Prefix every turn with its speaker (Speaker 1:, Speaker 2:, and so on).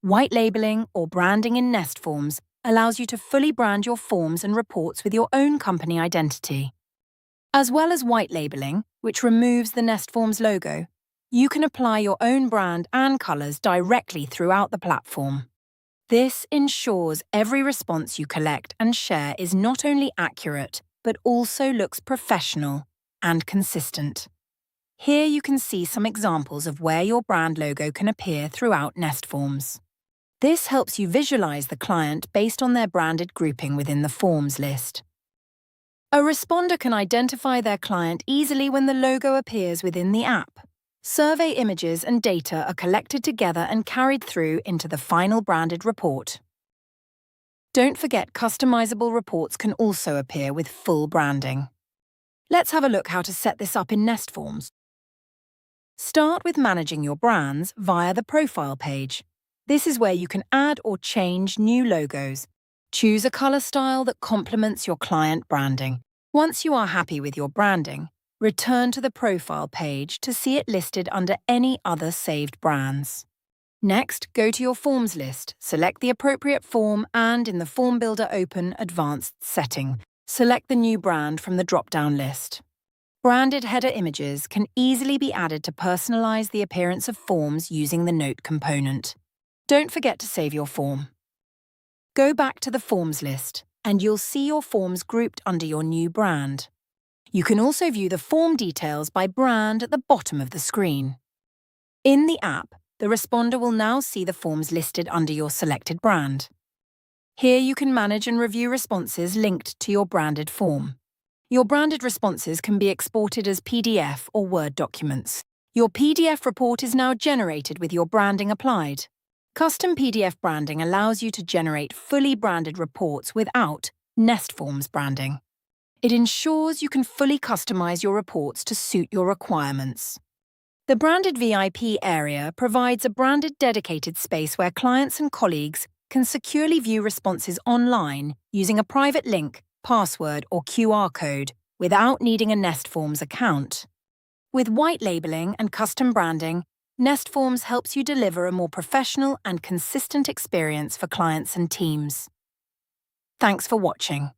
Speaker 1: White labeling or branding in NestForms allows you to fully brand your forms and reports with your own company identity. As well as white labeling, which removes the NestForms logo, you can apply your own brand and colours directly throughout the platform. This ensures every response you collect and share is not only accurate, but also looks professional and consistent. Here you can see some examples of where your brand logo can appear throughout NestForms. This helps you visualize the client based on their branded grouping within the forms list. A responder can identify their client easily when the logo appears within the app. Survey images and data are collected together and carried through into the final branded report. Don't forget, customizable reports can also appear with full branding. Let's have a look how to set this up in NestForms. Start with managing your brands via the profile page. This is where you can add or change new logos. Choose a color style that complements your client branding. Once you are happy with your branding, return to the profile page to see it listed under any other saved brands. Next, go to your forms list, select the appropriate form, and in the Form Builder open Advanced setting, select the new brand from the drop-down list. Branded header images can easily be added to personalize the appearance of forms using the Note component. Don't forget to save your form. Go back to the forms list, and you'll see your forms grouped under your new brand. You can also view the form details by brand at the bottom of the screen. In the app, the responder will now see the forms listed under your selected brand. Here you can manage and review responses linked to your branded form. Your branded responses can be exported as PDF or Word documents. Your PDF report is now generated with your branding applied. Custom PDF branding allows you to generate fully branded reports without NestForms branding. It ensures you can fully customize your reports to suit your requirements. The Branded VIP area provides a branded dedicated space where clients and colleagues can securely view responses online using a private link, password, or QR code without needing a NestForms account. With white labeling and custom branding, NestForms helps you deliver a more professional and consistent experience for clients and teams. Thanks for watching.